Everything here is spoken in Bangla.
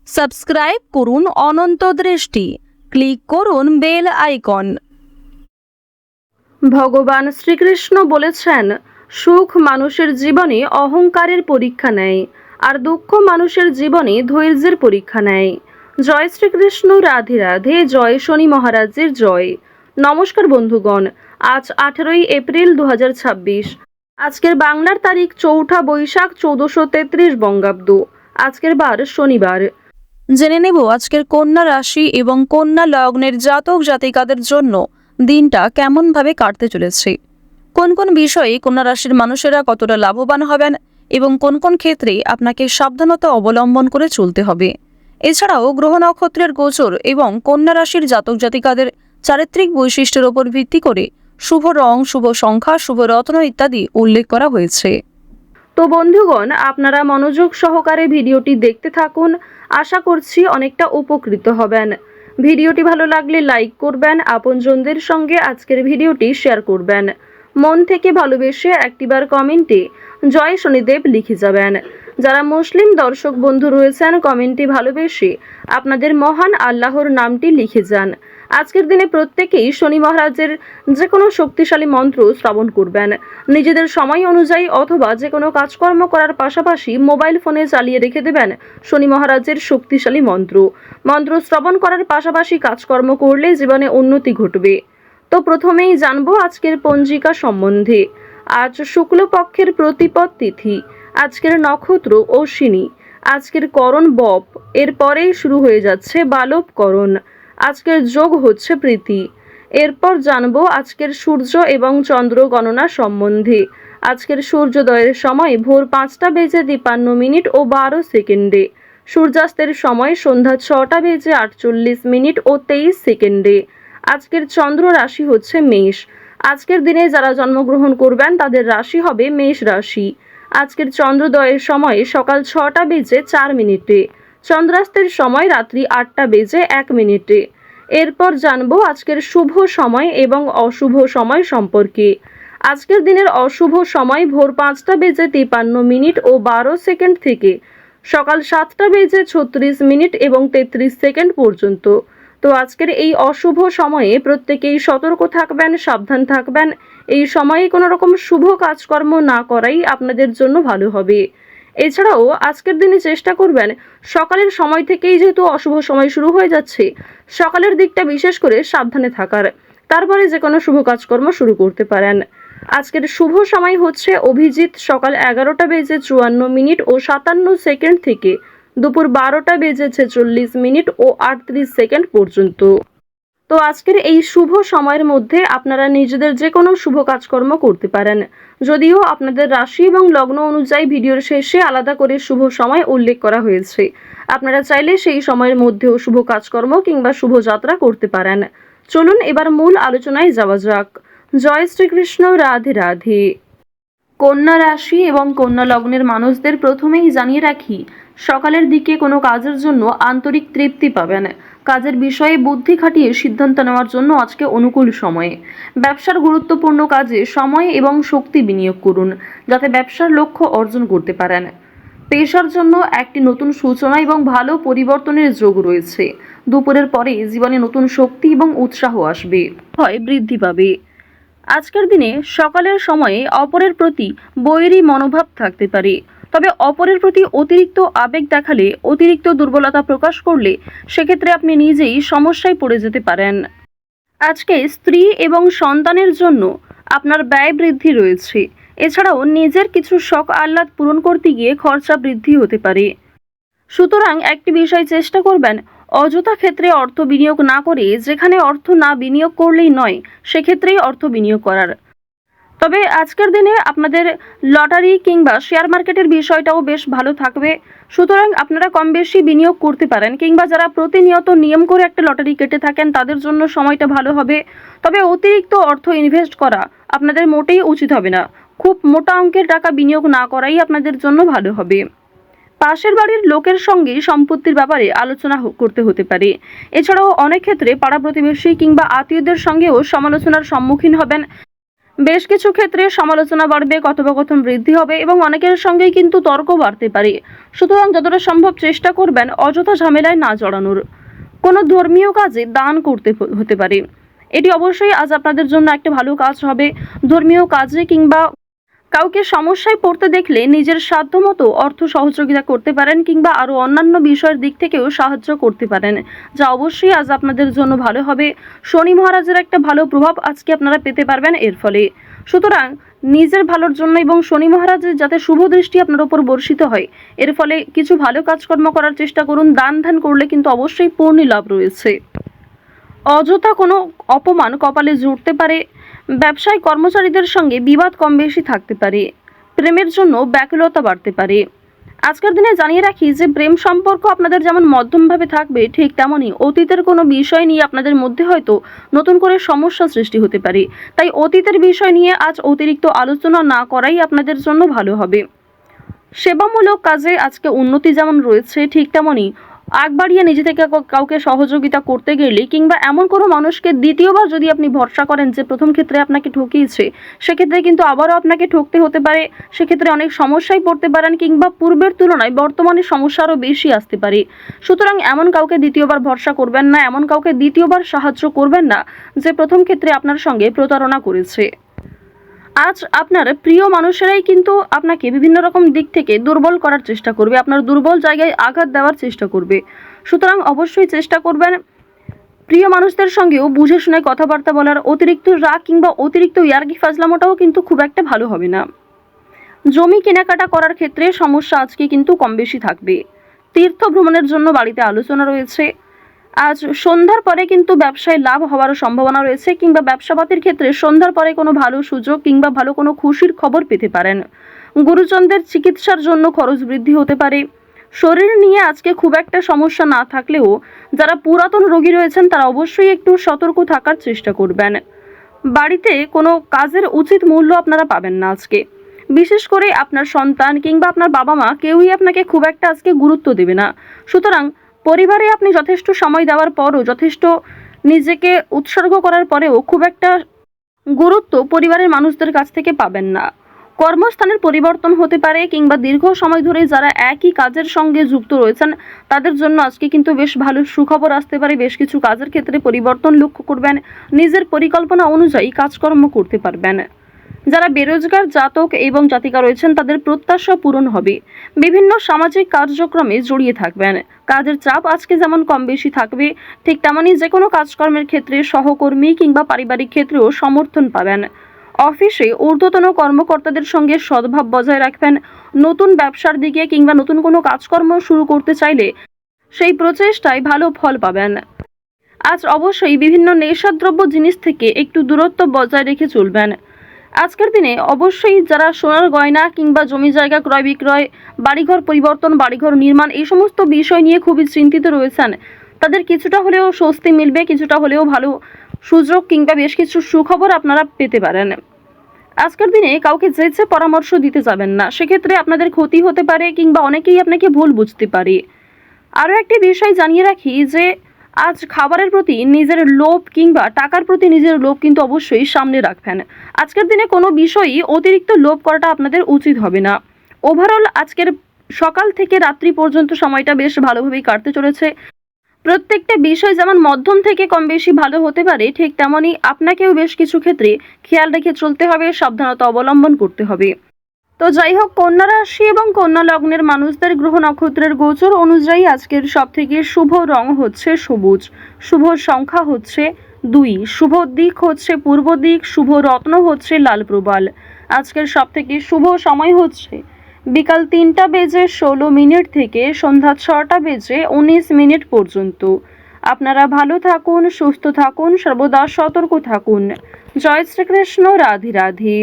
সাবস্ক্রাইব করুন অনন্ত দৃষ্টি, ক্লিক করুন বেল আইকন। ভগবান শ্রীকৃষ্ণ বলেছেন, সুখ মানুষের জীবনে অহংকারের পরীক্ষা নেয়, আর দুঃখ মানুষের জীবনে ধৈর্যের পরীক্ষা নেয়। জয় শ্রীকৃষ্ণ, রাধে রাধে, জয় শনি মহারাজের জয়। নমস্কার বন্ধুগণ, আজ 18ই এপ্রিল 2026। আজকের বাংলার তারিখ 4 বৈশাখ 1433 বঙ্গাব্দ। আজকের বার শনিবার। জেনে নেব আজকের কন্যা রাশি এবং কন্যা লগ্নের জাতক জাতিকাদের জন্য দিনটা কেমনভাবে কাটতে চলেছে, কোন কোন বিষয়ে কন্যা রাশির মানুষেরা কতটা লাভবান হবেন এবং কোন কোন ক্ষেত্রে আপনাকে সাবধানতা অবলম্বন করে চলতে হবে। এছাড়াও গ্রহ নক্ষত্রের গোচর এবং কন্যা রাশির জাতক জাতিকাদের চারিত্রিক বৈশিষ্ট্যের উপর ভিত্তি করে শুভ রং, শুভ সংখ্যা, শুভ রত্ন ইত্যাদি উল্লেখ করা হয়েছে। তো বন্ধুগণ, আপনারা মনোযোগ সহকারে ভিডিওটি দেখতে থাকুন। আশা করছি অনেকটা উপকৃত হবেন। ভিডিওটি ভালো লাগলে লাইক করবেন, আপনজনদের সঙ্গে আজকের ভিডিওটি শেয়ার করবেন। মন থেকে ভালোবেসে একটিবার কমেন্টে জয় শনিদেব লিখে যাবেন। যারা মুসলিম দর্শক বন্ধু রয়েছেন, কমেন্টে ভালোবেসে আপনাদের মহান আল্লাহর নামটি লিখে যান। আজকের দিনে প্রত্যেকেই শনি মহারাজের যে কোনো শক্তিশালী মন্ত্র শ্রবণ করবেন। নিজেদের সময় অনুযায়ী অথবা যে কোনো কাজকর্ম করার পাশাপাশি মোবাইল ফোনে চালিয়ে রেখে দেবেন শনি মহারাজের শক্তিশালী মন্ত্র। মন্ত্র শ্রবণ করার পাশাপাশি কাজকর্ম করলে জীবনে উন্নতি ঘটবে। তো প্রথমেই জানবো আজকের পঞ্জিকা সম্বন্ধে। আজ শুক্লপক্ষের প্রতিপদ তিথি, আজকের নক্ষত্র অশ্বিনী, আজকের করণ বপ, এরপরেই শুরু হয়ে যাচ্ছে বালব করণ। আজকের যোগ হচ্ছে প্রীতি। এরপর জানবো আজকের সূর্য এবং চন্দ্র গণনা সম্বন্ধে। আজকের সূর্যোদয়ের সময় ভোর 5:53 ও 12 সেকেন্ডে, সূর্যাস্তের সময় সন্ধ্যা 6:48 ও 23 সেকেন্ডে। আজকের চন্দ্র রাশি হচ্ছে মেষ। আজকের দিনে যারা জন্মগ্রহণ করবেন তাদের রাশি হবে মেষ রাশি। আজকের চন্দ্রোদয়ের সময় সকাল 6:04, চন্দ্রাস্তের সময় রাত্রি 8:01। এরপর জানবো আজকের শুভ সময় এবং অশুভ সময় সম্পর্কে। আজকের দিনের অশুভ সময় ভোর 5:53 ও 12 সেকেন্ড থেকে সকাল 7:36 এবং 33 সেকেন্ড পর্যন্ত। তো আজকের এই অশুভ সময়ে প্রত্যেকেই সতর্ক থাকবেন, সাবধান থাকবেন। এই সময়ে কোনো রকম শুভ কাজকর্ম না করাই আপনাদের জন্য ভালো হবে। এছাড়াও আজকের দিনে চেষ্টা করবেন সকালের সময় থেকেই, যেহেতু অশুভ সময় শুরু হয়ে যাচ্ছে, সকালের দিকটা বিশেষ করে সাবধানে থাকার, তারপরে যে কোনো শুভ কাজকর্ম শুরু করতে পারেন। আজকের শুভ সময় হচ্ছে অভিজিৎ সকাল 11:54 ও 57 সেকেন্ড থেকে দুপুর 12:46 ও 38 সেকেন্ড পর্যন্ত। তো আজকের এই শুভ সময়ের মধ্যে আপনারা নিজেদের যে কোনো শুভ কাজকর্ম করতে পারেন। যদিও আপনাদের রাশি এবং লগ্ন অনুযায়ী ভিডিওর শেষে আলাদা করে শুভ সময় উল্লেখ করা হয়েছে, আপনারা চাইলে সেই সময়ের মধ্যেও শুভ কাজকর্ম কিংবা শুভ যাত্রা করতে পারেন। চলুন এবার মূল আলোচনায় যাওয়া যাক। জয় শ্রীকৃষ্ণ, রাধে রাধে। কন্যা রাশি এবং কন্যা লগ্নের মানুষদের প্রথমেই জানিয়ে রাখি, সকালের দিকে কোনো কাজের জন্য আন্তরিক তৃপ্তি পাবেন। কাজের বিষয়ে বুদ্ধি খাটিয়ে সিদ্ধান্ত নেওয়ার জন্য আজকে অনুকূল সময়ে। ব্যবসার গুরুত্বপূর্ণ কাজে সময় এবং শক্তি বিনিয়োগ করুন, যাতে ব্যবসার লক্ষ্য অর্জন করতে পারেন। পেশার জন্য একটি নতুন সূচনা এবং ভালো পরিবর্তনের যোগ রয়েছে। দুপুরের পরে জীবনে নতুন শক্তি এবং উৎসাহ আসবে, হয় বৃদ্ধি পাবে। আজকের দিনে সকালের সময়ে অপরের প্রতি বৈরী মনোভাব থাকতে পারে, তবে অপরের প্রতি অতিরিক্ত আবেগ দেখালে, অতিরিক্ত দুর্বলতা প্রকাশ করলে সেক্ষেত্রে আপনি নিজেই সমস্যায় পড়ে যেতে পারেন। আজকে স্ত্রী এবং সন্তানের জন্য আপনার ব্যয় বৃদ্ধি রয়েছে। এছাড়াও নিজের কিছু শখ আহ্লাদ পূরণ করতে গিয়ে খরচা বৃদ্ধি হতে পারে। সুতরাং একটি বিষয় চেষ্টা করবেন, অযথা ক্ষেত্রে অর্থ বিনিয়োগ না করে যেখানে অর্থ না বিনিয়োগ করলেই নয় সেক্ষেত্রেই অর্থ বিনিয়োগ করার। তবে আজকের দিনে আপনাদের লটারি কিংবা শেয়ার মার্কেটের বিষয়টাও বেশ ভালো থাকবে। সুতরাং আপনারা কম বেশি বিনিয়োগ করতে পারেন, কিংবা যারা প্রতিনিয়ত নিয়ম করে একটা লটারি কেটে থাকেন তাদের জন্য সময়টা ভালো হবে। তবে অতিরিক্ত অর্থ ইনভেস্ট করা আপনাদের মোটেই উচিত হবে না। খুব মোটা অঙ্কের টাকা বিনিয়োগ না করাই আপনাদের জন্য ভালো হবে। পাশের বাড়ির লোকের সঙ্গে সম্পত্তির ব্যাপারে আলোচনা করতে হতে পারে। এছাড়াও অনেক ক্ষেত্রে পাড়া প্রতিবেশী কিংবা আত্মীয়দের সঙ্গেও সমালোচনার সম্মুখীন হবেন। বেশ কিছু ক্ষেত্রে সমালোচনা বাড়বে, কথোপকথন বৃদ্ধি হবে এবং অনেকের সঙ্গেই কিন্তু তর্ক বাড়তে পারে। সুতরাং যতটা সম্ভব চেষ্টা করবেন অযথা ঝামেলায় না জড়ানোর। কোনো ধর্মীয় কাজে দান করতে হতে পারে। এটি অবশ্যই আজ আপনাদের জন্য একটা ভালো কাজ হবে। ধর্মীয় কাজে কিংবা কাউকে সমস্যায় পড়তে দেখলে নিজের সাধ্যমতো অর্থ সহযোগিতা করতে পারেন কিংবা আরও অন্যান্য বিষয়ের দিক থেকেও সাহায্য করতে পারেন, যা অবশ্যই আজ আপনাদের জন্য ভালো হবে। শনি মহারাজের একটা ভালো প্রভাব আজকে আপনারা পেতে পারবেন এর ফলে। সুতরাং নিজের ভালোর জন্য এবং শনি মহারাজের যাতে শুভ দৃষ্টি আপনার উপর বর্ষিত হয়, এর ফলে কিছু ভালো কাজকর্ম করার চেষ্টা করুন। দান ধ্যান করলে কিন্তু অবশ্যই পূর্ণ লাভ রয়েছে। অযথা কোনো অপমান কপালে জুটতে পারে। ব্যবসায় কর্মচারীদের সঙ্গে বিবাদ কম বেশি থাকতে পারে। প্রেমের জন্য ব্যাকুলতা বাড়তে পারে। আজকের দিনে জানিয়ে রাখি যে প্রেম সম্পর্ক আপনাদের যেমন মধ্যমভাবে থাকবে, ঠিক তেমনই অতীতের কোনো বিষয় নিয়ে আপনাদের মধ্যে হয়তো নতুন করে সমস্যা সৃষ্টি হতে পারে। তাই অতীতের বিষয় নিয়ে আজ অতিরিক্ত আলোচনা না করাই আপনাদের জন্য ভালো হবে। সেবামূলক কাজে আজকে উন্নতি যেমন রয়েছে, ঠিক তেমনই আগ বাড়িয়ে নিজে থেকে কাউকে সহযোগিতা করতে গেলে কিংবা এমন কোনো মানুষকে দ্বিতীয়বার যদি আপনি ভরসা করেন যে প্রথম ক্ষেত্রে আপনাকে ঠকিয়েছে, সেক্ষেত্রে কিন্তু আবারও আপনাকে ঠকতে হতে পারে। সেক্ষেত্রে অনেক সমস্যায় পড়তে পারেন কিংবা পূর্বের তুলনায় বর্তমানে সমস্যা আরও বেশি আসতে পারে। সুতরাং এমন কাউকে দ্বিতীয়বার ভরসা করবেন না, এমন কাউকে দ্বিতীয়বার সাহায্য করবেন না যে প্রথম ক্ষেত্রে আপনার সঙ্গে প্রতারণা করেছে। আজ আপনার প্রিয় মানুষেরাই কিন্তু আপনাকে বিভিন্ন রকম দিক থেকে দুর্বল করার চেষ্টা করবে, আপনার দুর্বল জায়গায় আঘাত দেওয়ার চেষ্টা করবে। সুতরাং অবশ্যই চেষ্টা করবেন প্রিয় মানুষদের সঙ্গেও বুঝে শুনে কথাবার্তা বলার। অতিরিক্ত রাগ কিংবা অতিরিক্ত ইয়ার্কি ফাজলামোটাও কিন্তু খুব একটা ভালো হবে না। জমি কেনাকাটা করার ক্ষেত্রে সমস্যা আজকে কিন্তু কম বেশি থাকবে। তীর্থ ভ্রমণের জন্য বাড়িতে আলোচনা রয়েছে। আজ সন্ধ্যার পরে কিন্তু ব্যবসায় লাভ হওয়ার সম্ভাবনা রয়েছে কিংবা ব্যবসাপাতির ক্ষেত্রে সন্ধ্যার পরে কোনো ভালো সুযোগ কিংবা ভালো কোনো খুশির খবর পেতে পারেন। গুরুজনদের চিকিৎসার জন্য খরচ বৃদ্ধি হতে পারে। শরীর নিয়ে আজকে খুব একটা সমস্যা না থাকলেও যারা পুরাতন রোগী রয়েছেন তারা অবশ্যই একটু সতর্ক থাকার চেষ্টা করবেন। বাড়িতে কোনো কাজের উচিত মূল্য আপনারা পাবেন না আজকে। বিশেষ করে আপনার সন্তান কিংবা আপনার বাবা মা কেউই আপনাকে খুব একটা আজকে গুরুত্ব দেবে না। সুতরাং পরিবারে আপনি যথেষ্ট সময় দেওয়ার পরও, যথেষ্ট নিজেকে উৎসর্গ করার পরেও খুব একটা গুরুত্ব পরিবারের মানুষদের কাছ থেকে পাবেন না। কর্মস্থানের পরিবর্তন হতে পারে কিংবা দীর্ঘ সময় ধরে যারা একই কাজের সঙ্গে যুক্ত রয়েছেন তাদের জন্য আজকে কিন্তু বেশ ভালো সুখবর আসতে পারে। বেশ কিছু কাজের ক্ষেত্রে পরিবর্তন লক্ষ্য করবেন। নিজের পরিকল্পনা অনুযায়ী কাজকর্ম করতে পারবেন। যারা বেরোজগার জাতক এবং জাতিকা রয়েছেন তাদের প্রত্যাশা পূরণ হবে। বিভিন্ন সামাজিক কার্যক্রমে জড়িয়ে থাকবেন। কাজের চাপ আজকে যেমন কম বেশি থাকবে, ঠিক তেমনই যে কোনো কাজকর্মের ক্ষেত্রে সহকর্মী কিংবা পারিবারিক ক্ষেত্রেও সমর্থন পাবেন। অফিসে ঊর্ধ্বতন কর্মকর্তাদের সঙ্গে সদ্ভাব বজায় রাখবেন। নতুন ব্যবসার দিকে কিংবা নতুন কোনো কাজকর্ম শুরু করতে চাইলে সেই প্রচেষ্টায় ভালো ফল পাবেন। আজ অবশ্যই বিভিন্ন নেশাদ্রব্য জিনিস থেকে একটু দূরত্ব বজায় রেখে চলবেন। আজকের দিনে অবশ্যই যারা সোনার গয়না কিংবা জমি জায়গা ক্রয় বিক্রয়, বাড়িঘর পরিবর্তন, বাড়িঘর নির্মাণ এই সমস্ত বিষয় নিয়ে খুবই চিন্তিত রয়েছেন, তাদের কিছুটা হলেও স্বস্তি মিলবে, কিছুটা হলেও ভালো সুযোগ কিংবা বেশ কিছু সুখবর আপনারা পেতে পারেন। আজকের দিনে কাউকে যেচে পরামর্শ দিতে যাবেন না, সেক্ষেত্রে আপনাদের ক্ষতি হতে পারে কিংবা অনেকেই আপনাকে ভুল বুঝতে পারে। আরও একটি বিষয় জানিয়ে রাখি যে আজ খাবারের প্রতি নিজের লোভ কিংবা টাকার প্রতি নিজের লোভ কিন্তু অবশ্যই সামনে রাখবেন। আজকের দিনে কোনো বিষয়ই অতিরিক্ত লোভ করাটা আপনাদের উচিত হবে না। ওভারঅল আজকের সকাল থেকে রাত্রি পর্যন্ত সময়টা বেশ ভালোভাবেই কাটতে চলেছে। প্রত্যেকটা বিষয় যেমন মধ্যম থেকে কম বেশি ভালো হতে পারে, ঠিক তেমনই আপনাকেও বেশ কিছু ক্ষেত্রে খেয়াল রেখে চলতে হবে, সাবধানতা অবলম্বন করতে হবে। তো যাই হোক, কন্যা রাশি এবং কন্যা লগ্নের মানুষদের গ্রহ নক্ষত্রের গোচর অনুযায়ী আজকের সবথেকে শুভ রং হচ্ছে সবুজ, শুভ সংখ্যা হচ্ছে 2, শুভ দিক হচ্ছে পূর্ব দিক, শুভ রত্ন হচ্ছে লাল প্রবাল। আজকের সবথেকে শুভ সময় হচ্ছে বিকাল 3:16 থেকে সন্ধ্যা 6:19 পর্যন্ত। আপনারা ভালো থাকুন, সুস্থ থাকুন, সর্বদা সতর্ক থাকুন। জয় শ্রীকৃষ্ণ। রাধে রাধে।